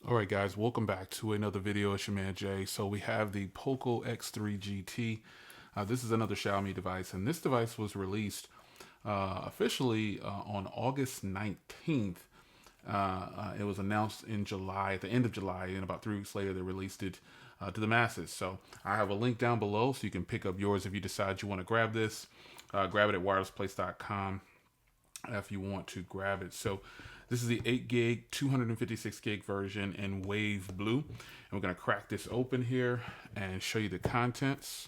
All right, guys, welcome back to another video. It's your man Jay. So we have the Poco X3 GT. This is another Xiaomi device, and this device was released officially on August 19th. It was announced in July, at the end of July, and about 3 weeks later, they released it to the masses. So I have a link down below so you can pick up yours if you decide you want to grab this. Grab it at wirelessplace.com if you want to grab it. So this is the 8 gig, 256 gig version in wave blue. And we're going to crack this open here and show you the contents.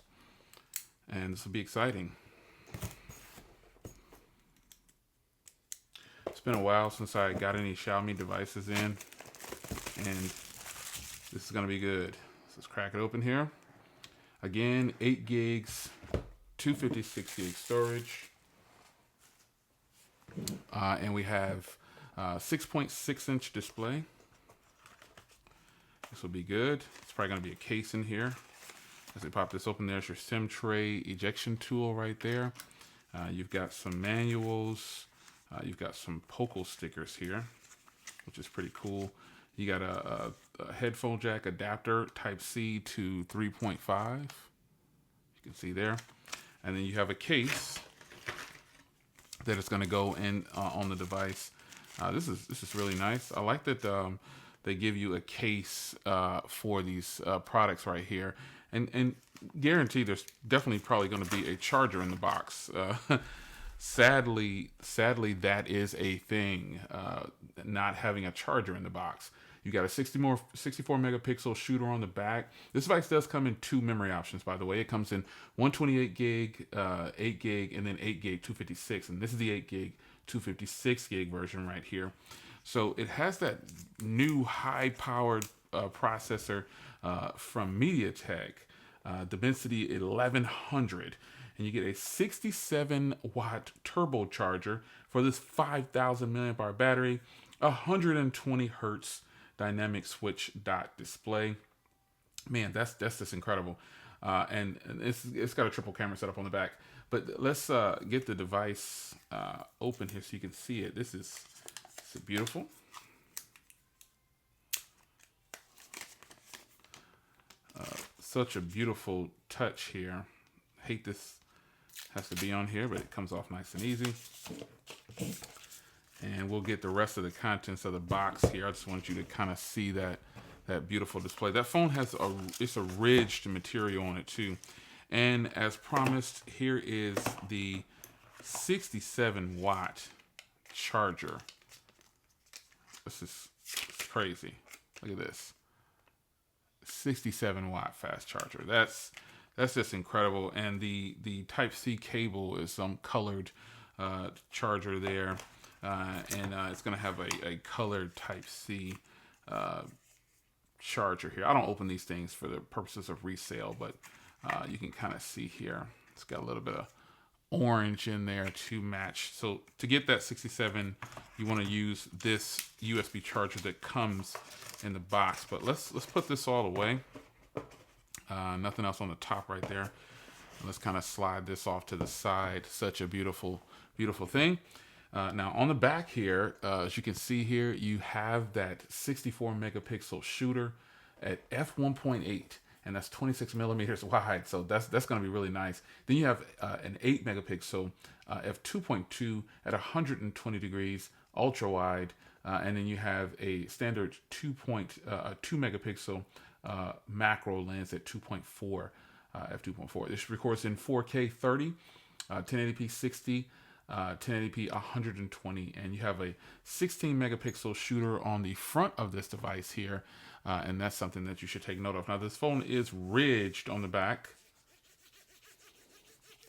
And this will be exciting. It's been a while since I got any Xiaomi devices in, and this is going to be good. So let's crack it open here. Again, 8 gigs, 256 gig storage. And we have 6.6-inch display. This will be good. It's probably going to be a case in here. As we pop this open, there's your SIM tray ejection tool right there. You've got some manuals. You've got some Poco stickers here, which is pretty cool. You got a headphone jack adapter, Type-C to 3.5. You can see there. And then you have a case that is going to go in on the device. This is really nice. I like that they give you a case for these products right here, and guarantee there's definitely probably going to be a charger in the box. Sadly, that is a thing. Not having a charger in the box. You got a 64 megapixel shooter on the back. This device does come in 2 memory options, by the way. It comes in 128 gig, 8 gig, and then 8 gig 256. And this is the 8 gig 256 gig version right here. So it has that new high-powered processor from MediaTek, Dimensity 1100. And you get a 67-watt turbocharger for this 5,000 milliamp hour battery, 120 hertz dynamic switch dot display. Man, that's just incredible. And it's got a triple camera setup on the back. But let's get the device open here so you can see it. This is beautiful. Such a beautiful touch here. Hate this has to be on here, but it comes off nice and easy. And we'll get the rest of the contents of the box here. I just want you to kind of see that beautiful display. That phone has it's a ridged material on it too. And as promised, here is the 67-watt charger. This is crazy. Look at this. 67-watt fast charger. That's just incredible. And the Type-C cable is some colored charger there. And it's going to have a colored Type-C charger here. I don't open these things for the purposes of resale, but you can kind of see here. It's got a little bit of orange in there to match. So to get that 67, you want to use this USB charger that comes in the box. But let's put this all away. Nothing else on the top right there. Let's kind of slide this off to the side. Such a beautiful, beautiful thing. Now on the back here, as you can see here, you have that 64 megapixel shooter at f1.8, and that's 26 millimeters wide. So that's going to be really nice. Then you have an 8 megapixel f2.2 at 120 degrees, ultra wide, and then you have a standard 2 megapixel macro lens at 2.4 f2.4. This records in 4K 30, 1080p 60. 1080p 120, and you have a 16 megapixel shooter on the front of this device here, and that's something that you should take note of. Now this phone is ridged on the back.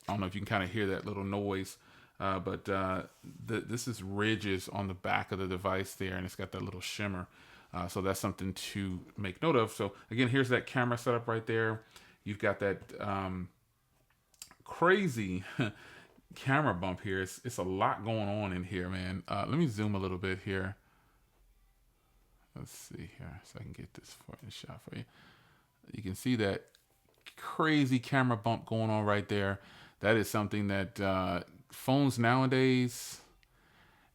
I don't know if you can kind of hear that little noise, but this is ridges on the back of the device there, and it's got that little shimmer, so that's something to make note of. So again, here's that camera setup right there. You've got that crazy camera bump here. It's a lot going on in here, man. Let me zoom a little bit here. Let's see here so I can get this shot for you. You can see that crazy camera bump going on right there. That is something that phones nowadays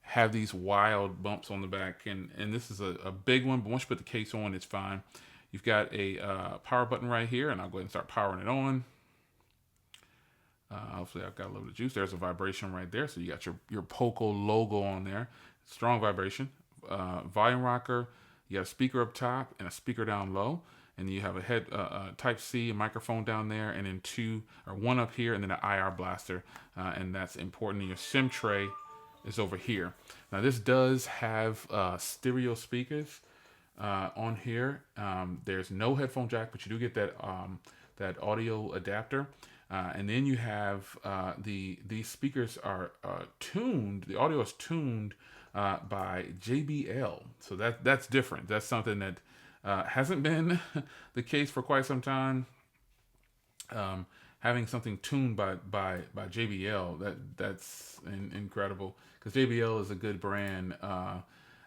have these wild bumps on the back, and this is a big one. But once you put the case on, it's fine. You've got a power button right here, and I'll go ahead and start powering it on. Hopefully I've got a little bit of juice. There's a vibration right there. So you got your Poco logo on there. Strong vibration. Volume rocker. You got a speaker up top and a speaker down low. And you have a head Type C, a microphone down there, and then one up here, and then an IR blaster. And that's important. And your SIM tray is over here. Now this does have stereo speakers on here. There's no headphone jack, but you do get that audio adapter. And then you have these speakers are tuned. The audio is tuned by JBL, so that's different. That's something that hasn't been the case for quite some time. Having something tuned by JBL, that's incredible, because JBL is a good brand. Now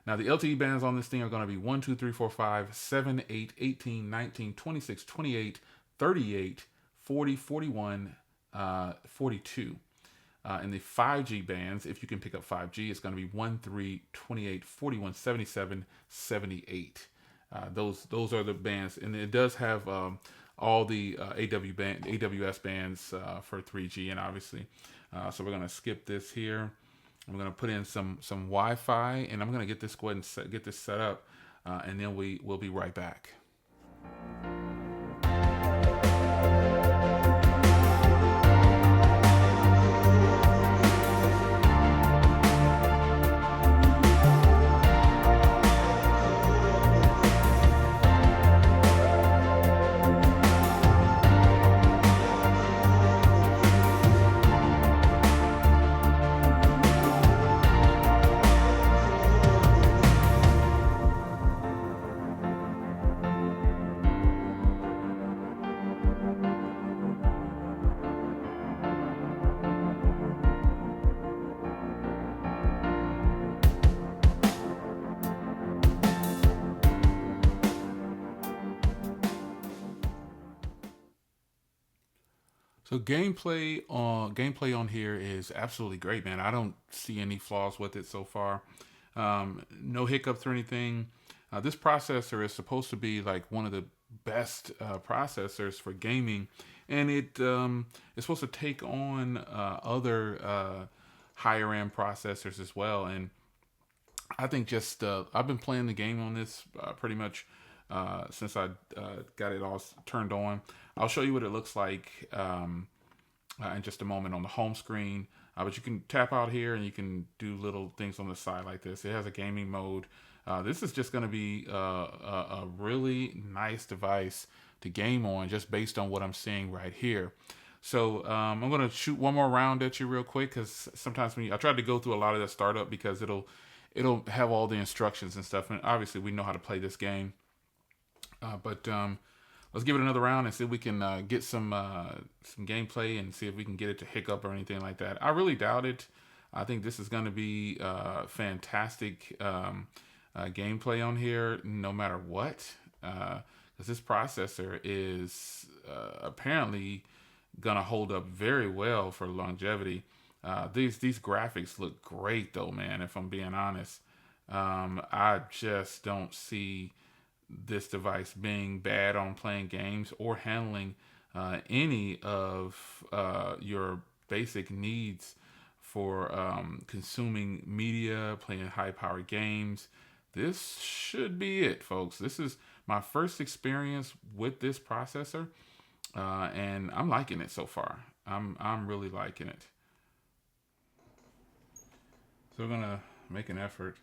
the LTE bands on this thing are going to be 1, 2, 3, 4, 5, 7, 8, 18, 19, 26, 28, 38, 40, 41, 42. And the 5G bands, if you can pick up 5G, it's going to be 1, 3, 28, 41, 77, 78. Those are the bands. And it does have all the AWS bands for 3G, and obviously. So we're going to skip this here. I'm going to put in some Wi-Fi, and I'm going to get this go ahead and get this set up, and then we'll be right back. So gameplay on here is absolutely great, man. I don't see any flaws with it so far. No hiccups or anything. This processor is supposed to be like one of the best processors for gaming, and it's supposed to take on other higher end processors as well. And I think just I've been playing the game on this pretty much since I got it all turned on. I'll show you what it looks like in just a moment on the home screen. But you can tap out here and you can do little things on the side like this. It has a gaming mode. This is just going to be a really nice device to game on, just based on what I'm seeing right here. So I'm going to shoot one more round at you real quick, because sometimes I tried to go through a lot of the startup, because it'll have all the instructions and stuff. And obviously we know how to play this game. But let's give it another round and see if we can get some gameplay, and see if we can get it to hiccup or anything like that. I really doubt it. I think this is going to be fantastic gameplay on here, no matter what. Because this processor is apparently going to hold up very well for longevity. These graphics look great, though, man, if I'm being honest. I just don't see this device being bad on playing games or handling any of your basic needs for consuming media, playing high-powered games. This should be it, folks. This is my first experience with this processor, and I'm liking it so far. I'm really liking it. So we're gonna make an effort.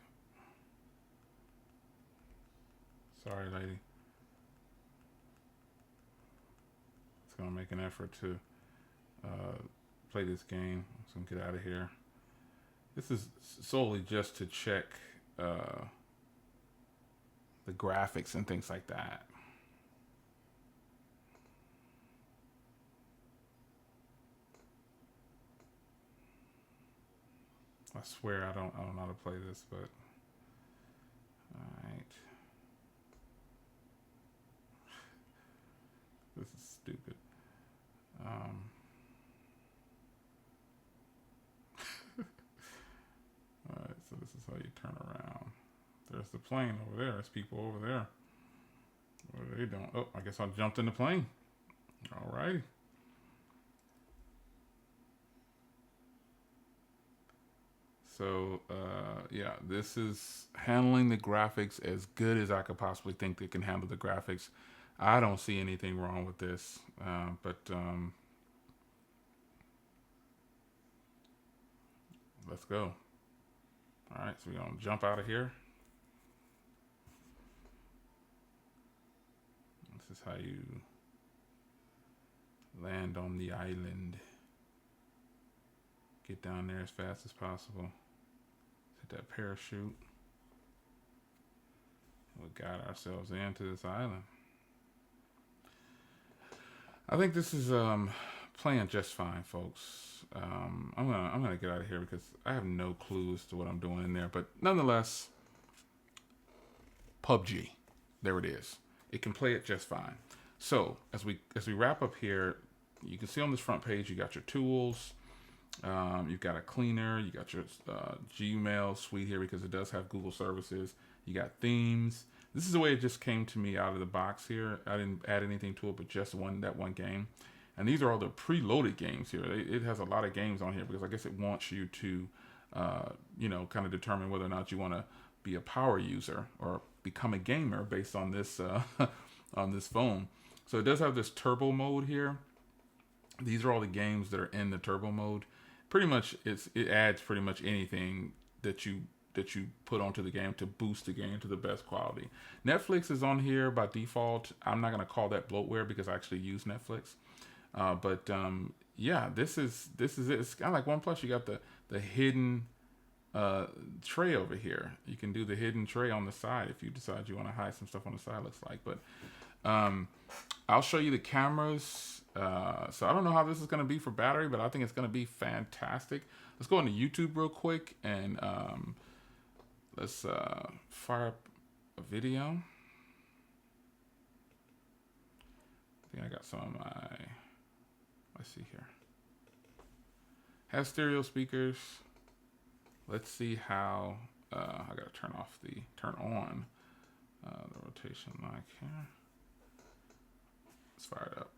Sorry, lady. It's gonna make an effort to play this game. So I'm gonna get out of here. This is solely just to check the graphics and things like that. I swear I don't know how to play this, but all right. This is stupid. Alright, so this plane over there. There's people over there. What are they doing? Oh, I guess I jumped in the plane. All righty. So, yeah, this is handling the graphics as good as I could possibly think they can handle the graphics. I don't see anything wrong with this, but let's go. All right, so we're going to jump out of here. This is how you land on the island. Get down there as fast as possible. Hit that parachute. We'll guide ourselves into this island. I think this is playing just fine, folks. I'm gonna get out of here because I have no clue as to what I'm doing in there. But nonetheless, PUBG. There it is. It can play it just fine. So as we wrap up here, you can see on this front page you got your tools. You've got a cleaner. You got your Gmail suite here because it does have Google services. You got themes. This is the way it just came to me out of the box here. I didn't add anything to it, but just that one game. And these are all the preloaded games here. It has a lot of games on here because I guess it wants you to, kind of determine whether or not you want to be a power user or become a gamer based on this on this phone. So it does have this turbo mode here. These are all the games that are in the turbo mode. Pretty much, it adds pretty much anything that you put onto the game to boost the game to the best quality. Netflix is on here by default. I'm not gonna call that bloatware because I actually use Netflix. Yeah, this is it. It's kind of like OnePlus. You got the hidden tray over here. You can do the hidden tray on the side if you decide you want to hide some stuff on the side. Looks like, but I'll show you the cameras. So I don't know how this is going to be for battery, but I think it's going to be fantastic. Let's go into YouTube real quick and let's fire up a video. I think I got some of my, let's see here. Has stereo speakers. Let's see how, I got to turn on the rotation mic here. Let's fire it up.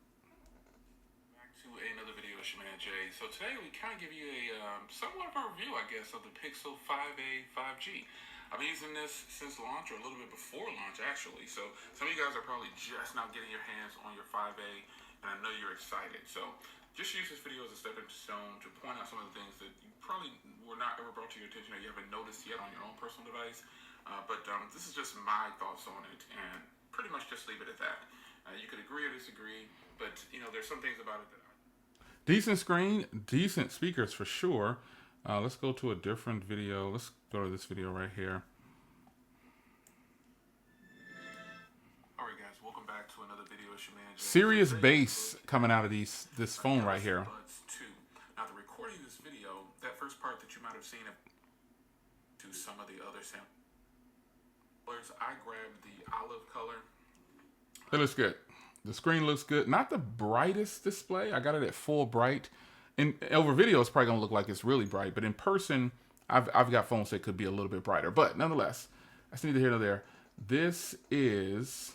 Another video with Shaman J. So today we kind of give you a somewhat of a review, I guess, of the Pixel 5a 5G. I've been using this since launch, or a little bit before launch, actually. So some of you guys are probably just now getting your hands on your 5a, and I know you're excited. So just use this video as a stepping stone to point out some of the things that you probably were not ever brought to your attention or you haven't noticed yet on your own personal device. But this is just my thoughts on it, and pretty much just leave it at that. You could agree or disagree, but there's some things about it that decent screen, decent speakers for sure. Let's go to a different video. Let's go to this video right here. All right, guys, welcome back to another video of Shaman J. Serious bass coming out of this phone right here. Now, the recording of this video, that first part that you might have seen to some of the other samples, I grabbed the olive color. It looks good. The screen looks good. Not the brightest display. I got it at full bright. And over video, it's probably gonna look like it's really bright. But in person, I've got phones that could be a little bit brighter. But nonetheless, that's neither here nor there. This is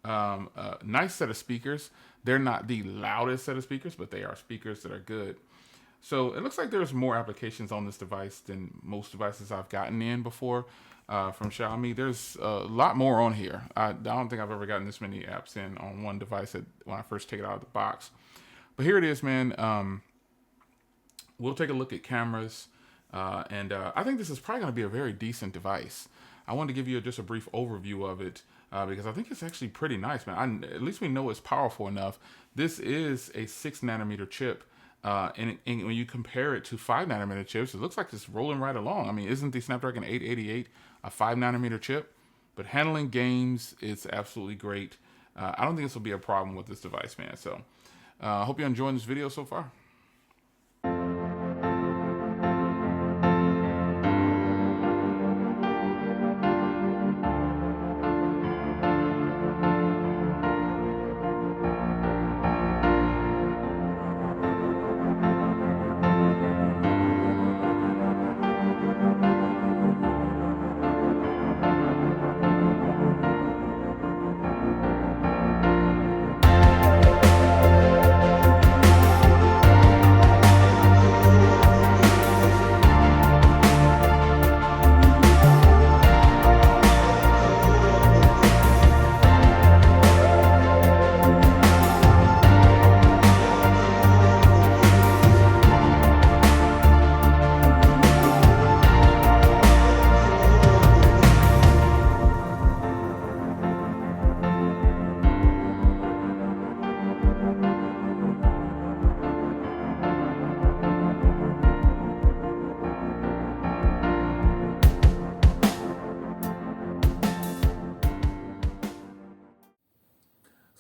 a nice set of speakers. They're not the loudest set of speakers, but they are speakers that are good. So it looks like there's more applications on this device than most devices I've gotten in before. From Xiaomi. There's a lot more on here. I don't think I've ever gotten this many apps in on one device when I first take it out of the box. But here it is, man. We'll take a look at cameras. And I think this is probably going to be a very decent device. I wanted to give you just a brief overview of it because I think it's actually pretty nice, man. At least we know it's powerful enough. This is a 6nm chip. And when you compare it to 5nm chips, it looks like it's rolling right along. I mean, isn't the Snapdragon 888 a 5nm chip? But handling games is absolutely great. I don't think this will be a problem with this device, man. So I hope you're enjoying this video so far.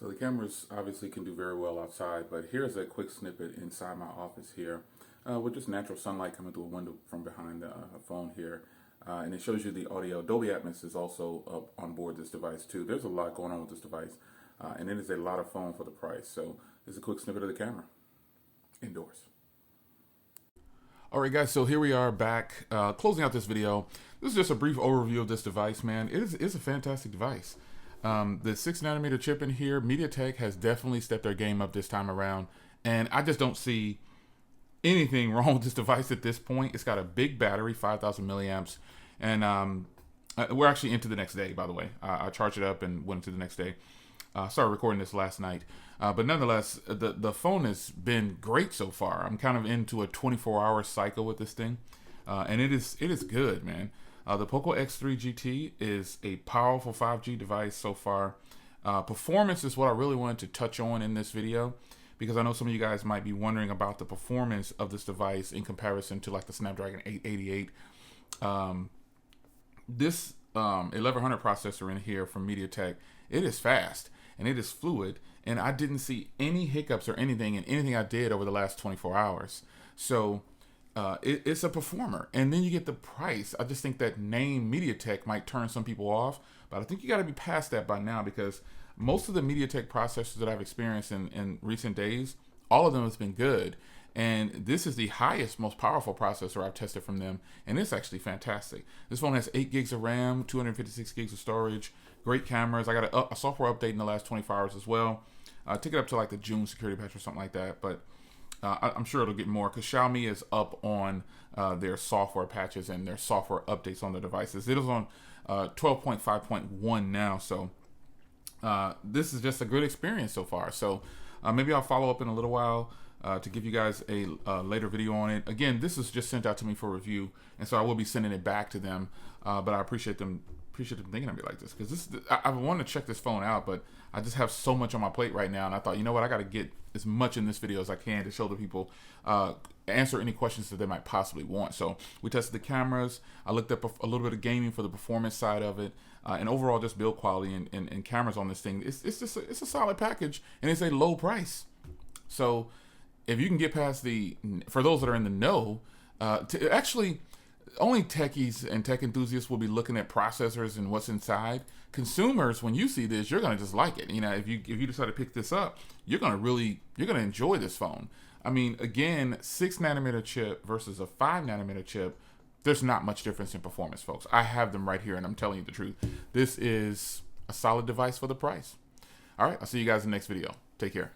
So the cameras obviously can do very well outside, but here's a quick snippet inside my office here with just natural sunlight coming through a window from behind the phone here. And it shows you the audio. Dolby Atmos is also up on board this device too. There's a lot going on with this device, and it is a lot of phone for the price. So this is a quick snippet of the camera indoors. All right, guys, so here we are back, closing out this video. This is just a brief overview of this device, man. It's a fantastic device. The 6nm chip in here, MediaTek has definitely stepped their game up this time around, and I just don't see anything wrong with this device at this point. It's got a big battery, 5,000 milliamps, and we're actually into the next day, by the way. I charged it up and went into the next day. Started recording this last night, but nonetheless, the phone has been great so far. I'm kind of into a 24-hour cycle with this thing, and it is good, man. The Poco X3 GT is a powerful 5G device so far. Performance is what I really wanted to touch on in this video, because I know some of you guys might be wondering about the performance of this device in comparison to like the Snapdragon 888. This 1100 processor in here from MediaTek, it is fast and it is fluid, and I didn't see any hiccups or anything in anything I did over the last 24 hours. So it's a performer, and then you get the price. I just think that name MediaTek might turn some people off, but I think you got to be past that by now, because most of the MediaTek processors that I've experienced in recent days, all of them has been good, and this is the highest, most powerful processor I've tested from them, and it's actually fantastic. This phone has 8 gigs of RAM, 256 gigs of storage, great cameras. I got a software update in the last 24 hours as well. Took it up to like the June security patch or something like that, but I'm sure it'll get more, because Xiaomi is up on their software patches and their software updates on the devices. It is on 12.5.1 now, so this is just a good experience so far. So maybe I'll follow up in a little while to give you guys a later video on it. Again, this is just sent out to me for review, and so I will be sending it back to them. But I appreciate them thinking of me like this, because I want to check this phone out, but I just have so much on my plate right now, and I thought, you know what, I got to get as much in this video as I can to show the people, answer any questions that they might possibly want. So we tested the cameras. I looked up a little bit of gaming for the performance side of it, and overall just build quality and cameras on this thing. It's a solid package, and it's a low price. So if you can get past for those that are in the know, actually, only techies and tech enthusiasts will be looking at processors and what's inside. Consumers, when you see this, you're gonna just like it. You know, if you decide to pick this up, you're gonna enjoy this phone. I mean, again, 6nm chip versus a 5nm chip, there's not much difference in performance, folks. I have them right here, and I'm telling you the truth. This is a solid device for the price. All right, I'll see you guys in the next video. Take care.